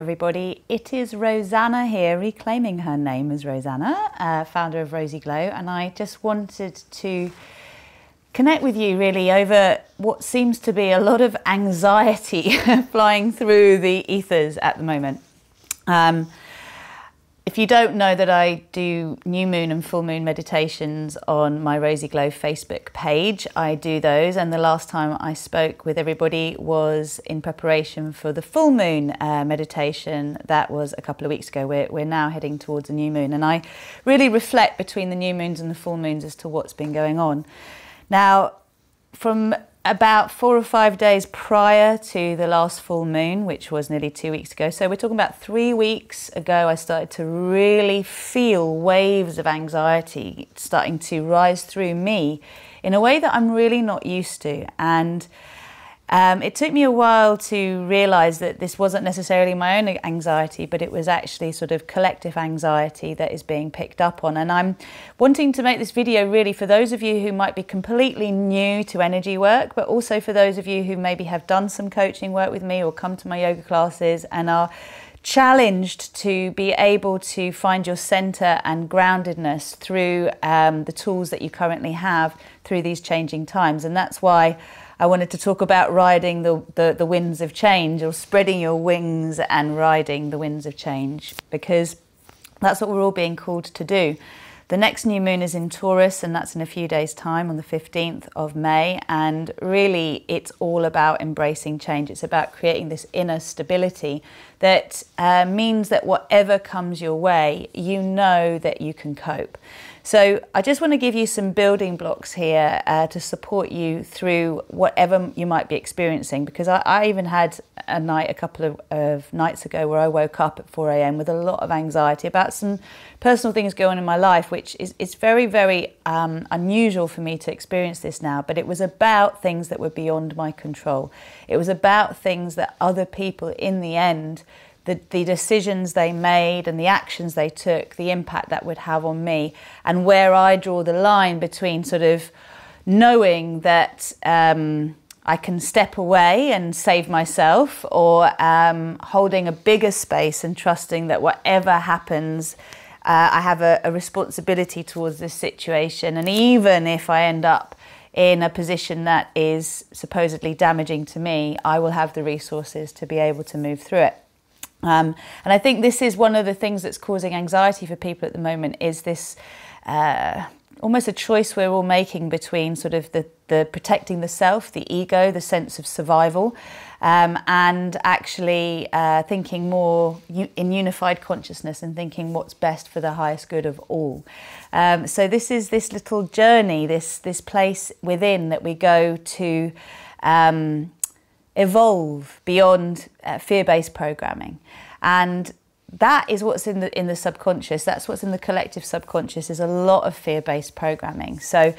Everybody, it is Rosanna here, reclaiming her name as Rosanna, founder of Rosy Glow, and I just wanted to connect with you really over what seems to be a lot of anxiety flying through the ethers at the moment. If you don't know that I do new moon and full moon meditations on my Rosy Glow Facebook page, I do those, and the last time I spoke with everybody was in preparation for the full moon meditation. That was a couple of weeks ago. We're now heading towards a new moon, and I really reflect between the new moons and the full moons as to what's been going on. Now, from about 4 or 5 days prior to the last full moon, which was nearly 2 weeks ago, so we're talking about 3 weeks ago, I started to really feel waves of anxiety starting to rise through me in a way that I'm really not used to. And it took me a while to realize that this wasn't necessarily my own anxiety, but it was actually sort of collective anxiety that is being picked up on. And I'm wanting to make this video really for those of you who might be completely new to energy work, but also for those of you who maybe have done some coaching work with me or come to my yoga classes and are challenged to be able to find your center and groundedness through the tools that you currently have through these changing times. And that's why I wanted to talk about riding the winds of change, or spreading your wings and riding the winds of change, because that's what we're all being called to do. The next new moon is in Taurus, and that's in a few days' time on the 15th of May. And really, it's all about embracing change. It's about creating this inner stability that means that whatever comes your way, you know that you can cope. So I just want to give you some building blocks here to support you through whatever you might be experiencing, because I even had a night a couple of nights ago where I woke up at 4 a.m. with a lot of anxiety about some personal things going on in my life, which is very, very unusual for me to experience this now. But it was about things that were beyond my control. It was about things that other people in the end, the decisions they made and the actions they took, the impact that would have on me, and where I draw the line between sort of knowing that I can step away and save myself, or holding a bigger space and trusting that whatever happens, I have a responsibility towards this situation. And even if I end up in a position that is supposedly damaging to me, I will have the resources to be able to move through it. And I think this is one of the things that's causing anxiety for people at the moment, is this almost a choice we're all making between sort of the protecting the self, the ego, the sense of survival, and actually thinking more in unified consciousness and thinking what's best for the highest good of all. So this is this little journey, this place within that we go to evolve beyond fear-based programming. And that is what's in the subconscious. That's what's in the collective subconscious, is a lot of fear-based programming. So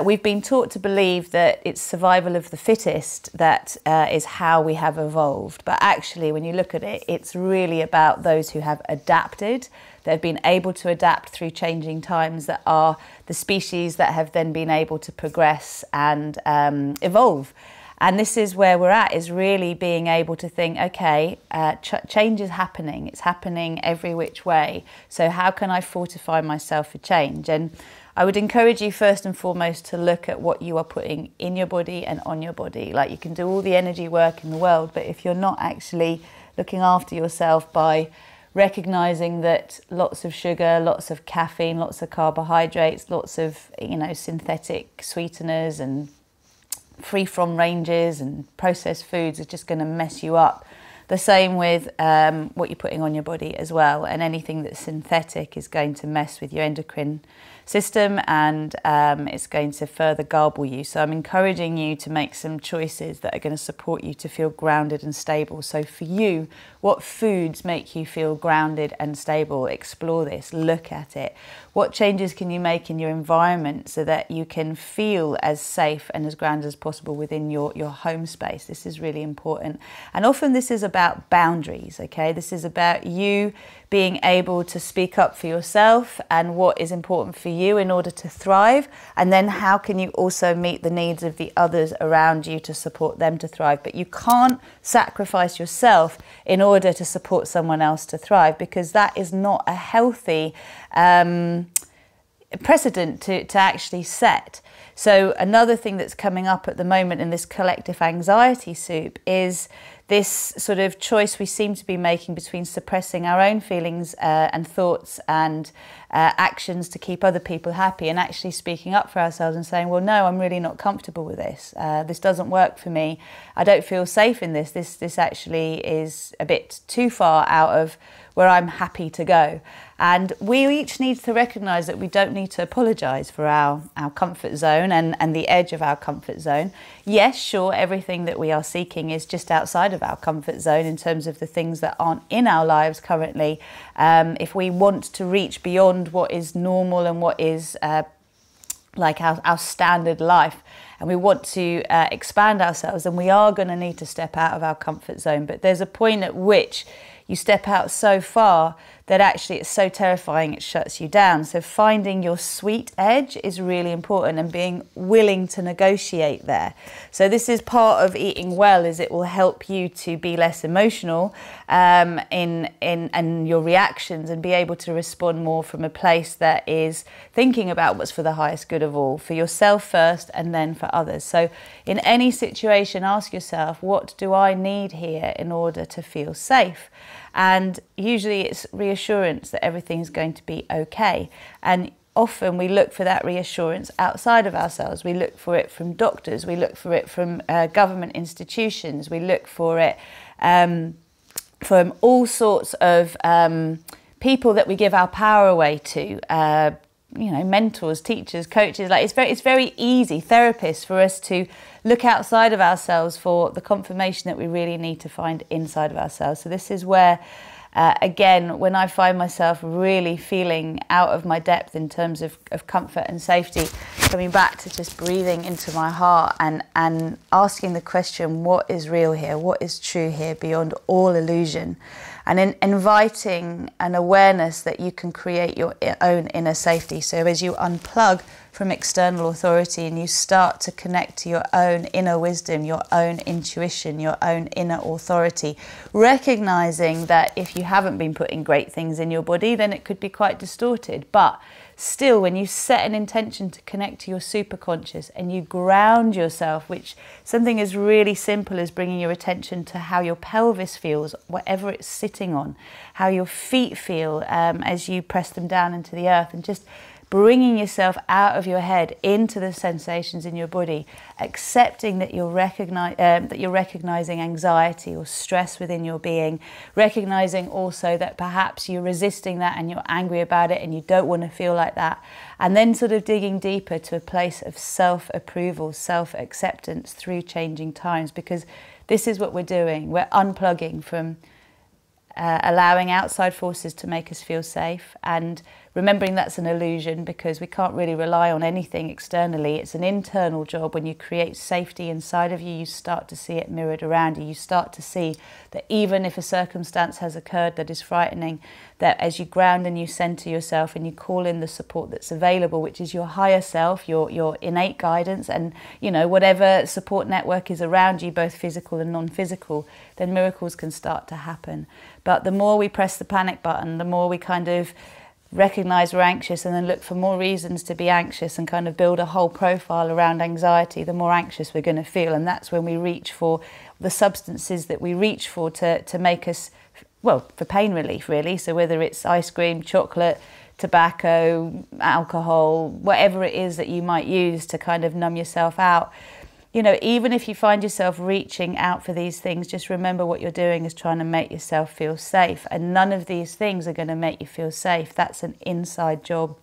we've been taught to believe that it's survival of the fittest that is how we have evolved. But actually, when you look at it, it's really about those who have adapted, that have been able to adapt through changing times, that are the species that have then been able to progress and evolve. And this is where we're at, is really being able to think, okay, change is happening. It's happening every which way. So how can I fortify myself for change? And I would encourage you first and foremost to look at what you are putting in your body and on your body. Like, you can do all the energy work in the world, but if you're not actually looking after yourself by recognizing that lots of sugar, lots of caffeine, lots of carbohydrates, lots of, synthetic sweeteners and free from ranges and processed foods is just going to mess you up. The same with what you're putting on your body as well, and anything that's synthetic is going to mess with your endocrine system, and it's going to further garble you. So I'm encouraging you to make some choices that are going to support you to feel grounded and stable. So for you, what foods make you feel grounded and stable? Explore this, look at it. What changes can you make in your environment so that you can feel as safe and as grounded as possible within your home space? This is really important. And often this is about about boundaries, okay? This is about you being able to speak up for yourself and what is important for you in order to thrive, and then how can you also meet the needs of the others around you to support them to thrive. But you can't sacrifice yourself in order to support someone else to thrive, because that is not a healthy precedent to actually set. So another thing that's coming up at the moment in this collective anxiety soup is this sort of choice we seem to be making between suppressing our own feelings and thoughts and actions to keep other people happy, and actually speaking up for ourselves and saying, well, no, I'm really not comfortable with this. This doesn't work for me. I don't feel safe in this. This actually is a bit too far out of where I'm happy to go. And we each need to recognise that we don't need to apologise for our comfort zone and the edge of our comfort zone. Yes, sure, everything that we are seeking is just outside of our comfort zone in terms of the things that aren't in our lives currently. If we want to reach beyond what is normal and what is like our standard life, and we want to expand ourselves, then we are going to need to step out of our comfort zone. But there's a point at which you step out so far that actually it's so terrifying it shuts you down. So finding your sweet edge is really important, and being willing to negotiate there. So this is part of eating well, is it will help you to be less emotional in your reactions, and be able to respond more from a place that is thinking about what's for the highest good of all, for yourself first and then for others. So in any situation, ask yourself, what do I need here in order to feel safe? And usually it's reassurance that everything's going to be okay. And often we look for that reassurance outside of ourselves. We look for it from doctors, we look for it from government institutions, we look for it from all sorts of people that we give our power away to. You know, mentors, teachers, coaches. Like it's very easy, therapists, for us to look outside of ourselves for the confirmation that we really need to find inside of ourselves. So this is where, again, when I find myself really feeling out of my depth in terms of comfort and safety, coming back to just breathing into my heart and asking the question, what is real here? What is true here beyond all illusion? And in inviting an awareness that you can create your own inner safety. So as you unplug from external authority and you start to connect to your own inner wisdom, your own intuition, your own inner authority, recognizing that if you haven't been putting great things in your body, then it could be quite distorted. But still, when you set an intention to connect to your superconscious and you ground yourself, which something as really simple as bringing your attention to how your pelvis feels, whatever it's sitting on, how your feet feel as you press them down into the earth, and just bringing yourself out of your head into the sensations in your body, accepting that you're recognizing anxiety or stress within your being, recognizing also that perhaps you're resisting that and you're angry about it and you don't want to feel like that, and then sort of digging deeper to a place of self-approval, self-acceptance through changing times, because this is what we're doing. We're unplugging from allowing outside forces to make us feel safe, and remembering that's an illusion, because we can't really rely on anything externally. It's an internal job. When you create safety inside of you, you start to see it mirrored around you. You start to see that even if a circumstance has occurred that is frightening, that as you ground and you center yourself and you call in the support that's available, which is your higher self, your innate guidance, and you know, whatever support network is around you, both physical and non-physical, then miracles can start to happen. But the more we press the panic button, the more we kind of recognize we're anxious and then look for more reasons to be anxious and kind of build a whole profile around anxiety, the more anxious we're going to feel. And that's when we reach for the substances that we reach for to make us, well, for pain relief really. So whether it's ice cream, chocolate, tobacco, alcohol, whatever it is that you might use to kind of numb yourself out. You know, even if you find yourself reaching out for these things, just remember what you're doing is trying to make yourself feel safe. And none of these things are going to make you feel safe. That's an inside job.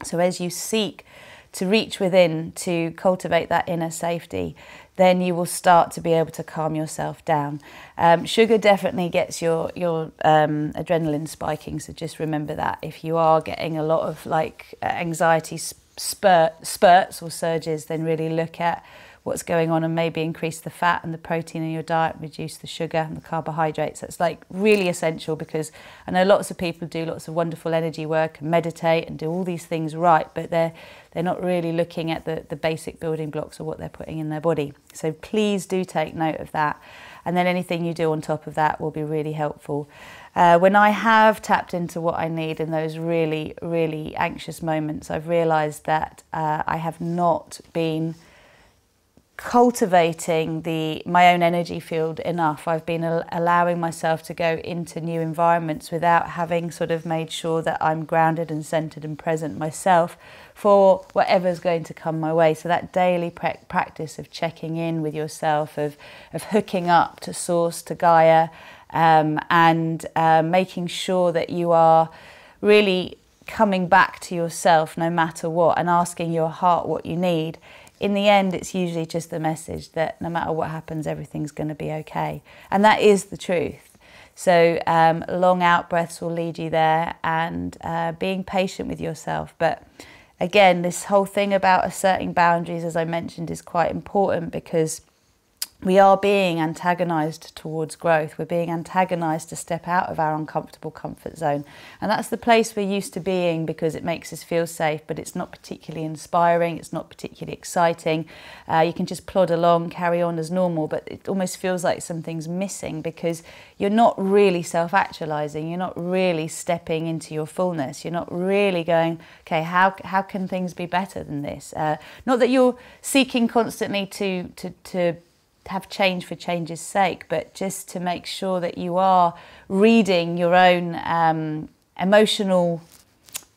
So as you seek to reach within to cultivate that inner safety, then you will start to be able to calm yourself down. Sugar definitely gets your adrenaline spiking. So just remember that. If you are getting a lot of like anxiety spurts or surges, then really look at what's going on, and maybe increase the fat and the protein in your diet, reduce the sugar and the carbohydrates. That's like really essential, because I know lots of people do lots of wonderful energy work and meditate and do all these things right, but they're not really looking at the basic building blocks of what they're putting in their body. So please do take note of that. And then anything you do on top of that will be really helpful. When I have tapped into what I need in those really, really anxious moments, I've realised that I have not been cultivating my own energy field enough. I've been allowing myself to go into new environments without having sort of made sure that I'm grounded and centered and present myself for whatever's going to come my way. So that daily practice of checking in with yourself, of hooking up to Source, to Gaia, and making sure that you are really coming back to yourself no matter what, and asking your heart what you need. In the end, it's usually just the message that no matter what happens, everything's going to be okay. And that is the truth. So long out breaths will lead you there, and being patient with yourself. But again, this whole thing about asserting boundaries, as I mentioned, is quite important, because we are being antagonized towards growth. We're being antagonized to step out of our uncomfortable comfort zone. And that's the place we're used to being, because it makes us feel safe, but it's not particularly inspiring. It's not particularly exciting. You can just plod along, carry on as normal, but it almost feels like something's missing, because you're not really self-actualizing. You're not really stepping into your fullness. You're not really going, okay, how can things be better than this? Not that you're seeking constantly to have change for change's sake, but just to make sure that you are reading your own emotional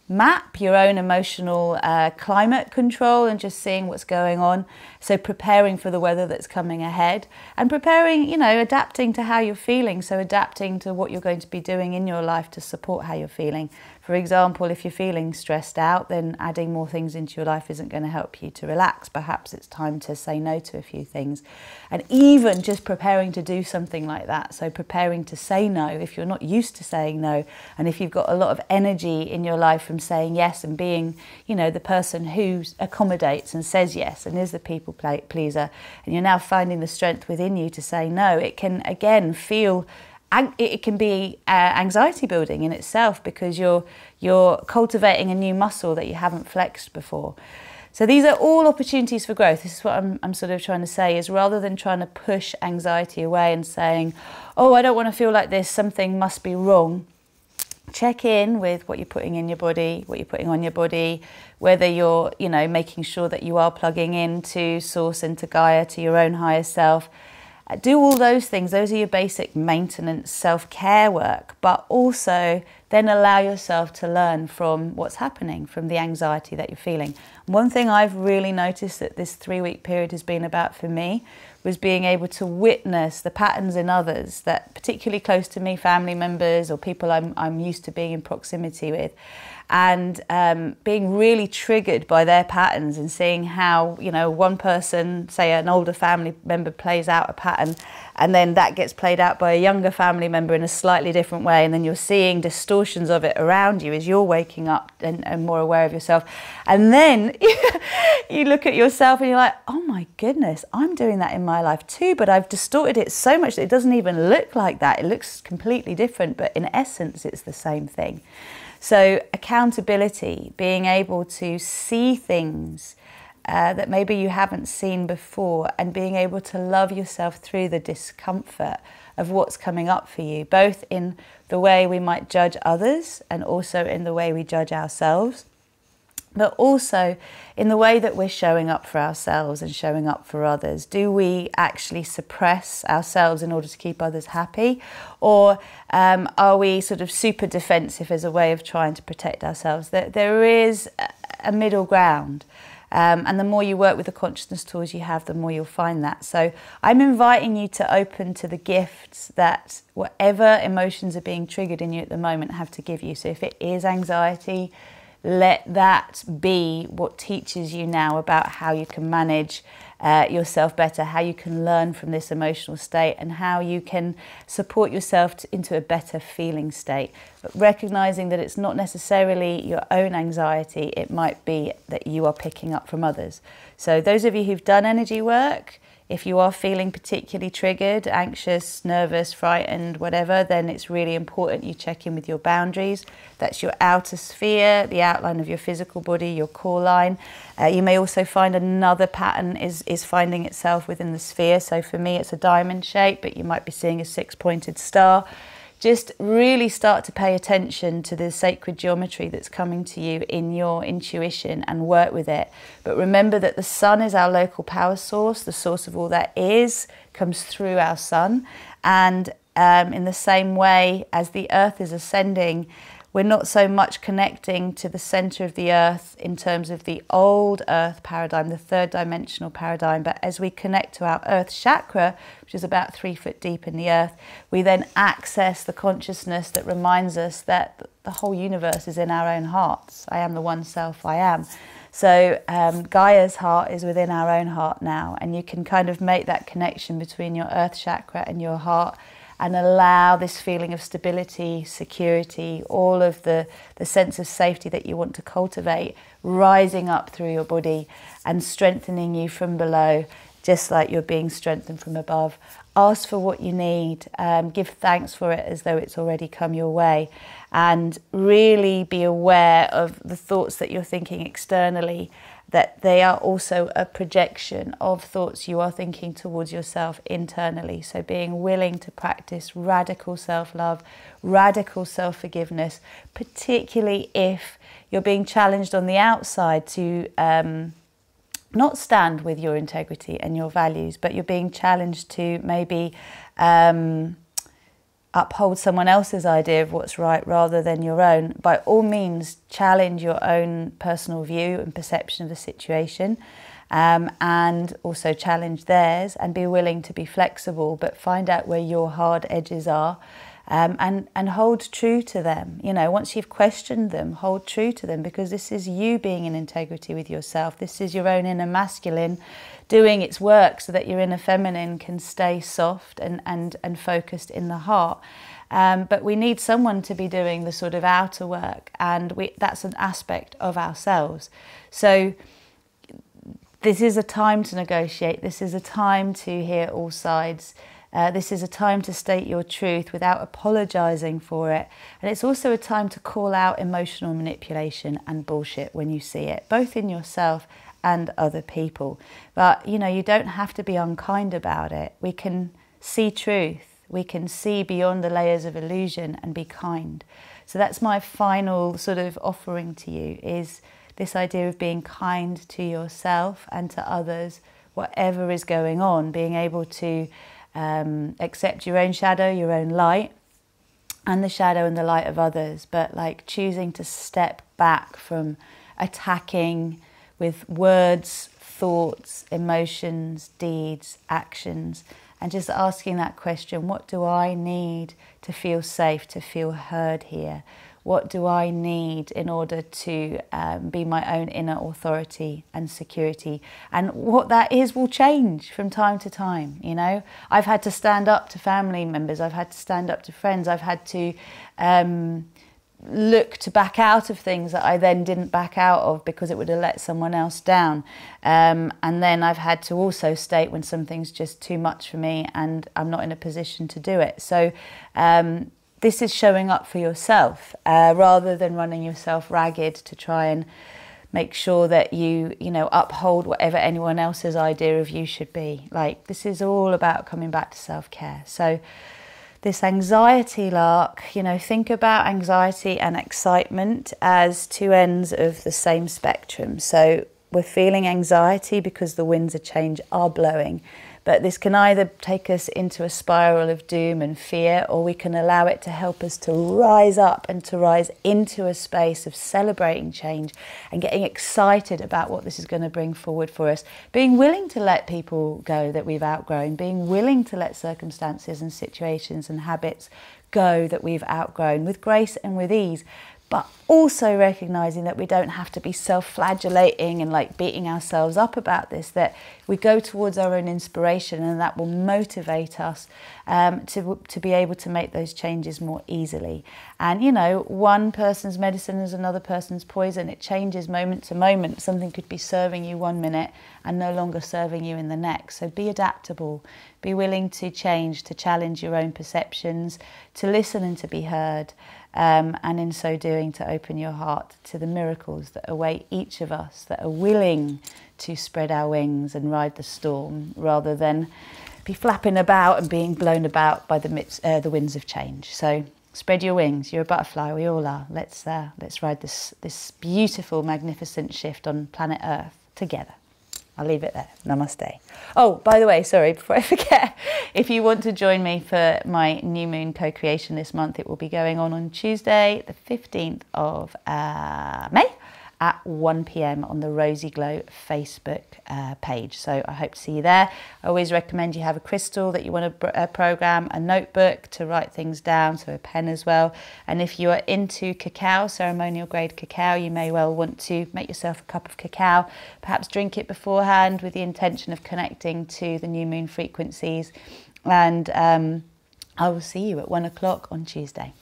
map, your own emotional climate control, and just seeing what's going on. So preparing for the weather that's coming ahead, and preparing, adapting to how you're feeling. So adapting to what you're going to be doing in your life to support how you're feeling. For example, if you're feeling stressed out, then adding more things into your life isn't going to help you to relax. Perhaps it's time to say no to a few things. And even just preparing to do something like that. So preparing to say no if you're not used to saying no. And if you've got a lot of energy in your life from saying yes and being, the person who accommodates and says yes and is the people pleaser, and you're now finding the strength within you to say no, it can again it can be anxiety building in itself, because you're cultivating a new muscle that you haven't flexed before. So these are all opportunities for growth. This is what I'm sort of trying to say, is rather than trying to push anxiety away and saying, oh, I don't want to feel like this, something must be wrong. Check in with what you're putting in your body, what you're putting on your body, whether you're, making sure that you are plugging into Source, into Gaia, to your own higher self. Do all those things. Those are your basic maintenance self-care work, but also then allow yourself to learn from what's happening, from the anxiety that you're feeling. One thing I've really noticed that this 3-week period has been about for me was being able to witness the patterns in others, that particularly close to me, family members or people I'm used to being in proximity with, and being really triggered by their patterns, and seeing how, one person, say an older family member, plays out a pattern, and then that gets played out by a younger family member in a slightly different way, and then you're seeing distortions of it around you as you're waking up and more aware of yourself. And then you look at yourself and you're like, oh my goodness, I'm doing that in my life too, but I've distorted it so much that it doesn't even look like that. It looks completely different, but in essence it's the same thing. So accountability, being able to see things that maybe you haven't seen before, and being able to love yourself through the discomfort of what's coming up for you, both in the way we might judge others and also in the way we judge ourselves, but also in the way that we're showing up for ourselves and showing up for others. Do we actually suppress ourselves in order to keep others happy? Or are we sort of super defensive as a way of trying to protect ourselves? There is a middle ground. And the more you work with the consciousness tools you have, the more you'll find that. So I'm inviting you to open to the gifts that whatever emotions are being triggered in you at the moment have to give you. So if it is anxiety, let that be what teaches you now about how you can manage yourself better, how you can learn from this emotional state, and how you can support yourself into a better feeling state. But recognizing that it's not necessarily your own anxiety, it might be that you are picking up from others. So those of you who've done energy work, if you are feeling particularly triggered, anxious, nervous, frightened, whatever, then it's really important you check in with your boundaries. That's your outer sphere, the outline of your physical body, your core line. You may also find another pattern is finding itself within the sphere. So for me, it's a diamond shape, but you might be seeing a 6-pointed star. Just really start to pay attention to the sacred geometry that's coming to you in your intuition and work with it. But remember that the sun is our local power source. The source of all that is comes through our sun. And in the same way as the earth is ascending, we're not so much connecting to the center of the earth in terms of the old earth paradigm, the 3rd dimensional paradigm, but as we connect to our earth chakra, which is about 3 foot deep in the earth, we then access the consciousness that reminds us that the whole universe is in our own hearts. I am the one self I am. So Gaia's heart is within our own heart now, and you can kind of make that connection between your earth chakra and your heart, and allow this feeling of stability, security, all of the sense of safety that you want to cultivate, rising up through your body and strengthening you from below, just like you're being strengthened from above. Ask for what you need, give thanks for it as though it's already come your way, and really be aware of the thoughts that you're thinking externally, that they are also a projection of thoughts you are thinking towards yourself internally. So being willing to practice radical self-love, radical self-forgiveness, particularly if you're being challenged on the outside to not stand with your integrity and your values, but you're being challenged to maybe uphold someone else's idea of what's right rather than your own. By all means, challenge your own personal view and perception of the situation, and also challenge theirs, and be willing to be flexible, but find out where your hard edges are, and hold true to them. You know, once you've questioned them, hold true to them, because this is you being in integrity with yourself. This is your own inner masculine doing its work so that your inner feminine can stay soft and focused in the heart. But we need someone to be doing the sort of outer work, and that's an aspect of ourselves. So this is a time to negotiate. This is a time to hear all sides. This is a time to state your truth without apologizing for it. And it's also a time to call out emotional manipulation and bullshit when you see it, both in yourself and other people. But, you know, you don't have to be unkind about it. We can see truth. We can see beyond the layers of illusion and be kind. So that's my final sort of offering to you, is this idea of being kind to yourself and to others, whatever is going on, being able to accept your own shadow, your own light, and the shadow and the light of others, but like choosing to step back from attacking with words, thoughts, emotions, deeds, actions, and just asking that question, what do I need to feel safe, to feel heard here? What do I need in order to be my own inner authority and security? And what that is will change from time to time, you know? I've had to stand up to family members, I've had to stand up to friends, I've had to look to back out of things that I then didn't back out of because it would have let someone else down. And then I've had to also state when something's just too much for me and I'm not in a position to do it. So this is showing up for yourself rather than running yourself ragged to try and make sure that you know, uphold whatever anyone else's idea of you should be. Like, this is all about coming back to self-care. So this anxiety lark, you know, think about anxiety and excitement as two ends of the same spectrum. So we're feeling anxiety because the winds of change are blowing. But this can either take us into a spiral of doom and fear, or we can allow it to help us to rise up and to rise into a space of celebrating change and getting excited about what this is going to bring forward for us. Being willing to let people go that we've outgrown, being willing to let circumstances and situations and habits go that we've outgrown with grace and with ease. but also recognizing that we don't have to be self-flagellating and like beating ourselves up about this, that we go towards our own inspiration, and that will motivate us to be able to make those changes more easily. And you know, one person's medicine is another person's poison. It changes moment to moment. Something could be serving you 1 minute and no longer serving you in the next. So be adaptable, be willing to change, to challenge your own perceptions, to listen and to be heard. And in so doing, to open your heart to the miracles that await each of us, that are willing to spread our wings and ride the storm, rather than be flapping about and being blown about by the winds of change. So spread your wings. You're a butterfly. We all are. Let's ride this beautiful, magnificent shift on planet Earth together. I'll leave it there. Namaste. Oh, by the way, sorry, before I forget, if you want to join me for my new moon co-creation this month, it will be going on Tuesday, the 15th of May at 1 p.m. on the Rosy Glow Facebook page. So I hope to see you there. I always recommend you have a crystal that you want to program, a notebook to write things down, so a pen as well. And if you are into cacao, ceremonial grade cacao, you may well want to make yourself a cup of cacao, perhaps drink it beforehand with the intention of connecting to the new moon frequencies. And I will see you at 1 o'clock on Tuesday.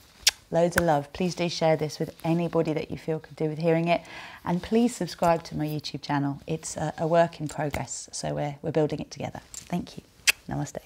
Loads of love. Please do share this with anybody that you feel could do with hearing it. And please subscribe to my YouTube channel. It's a work in progress, so we're building it together. Thank you. Namaste.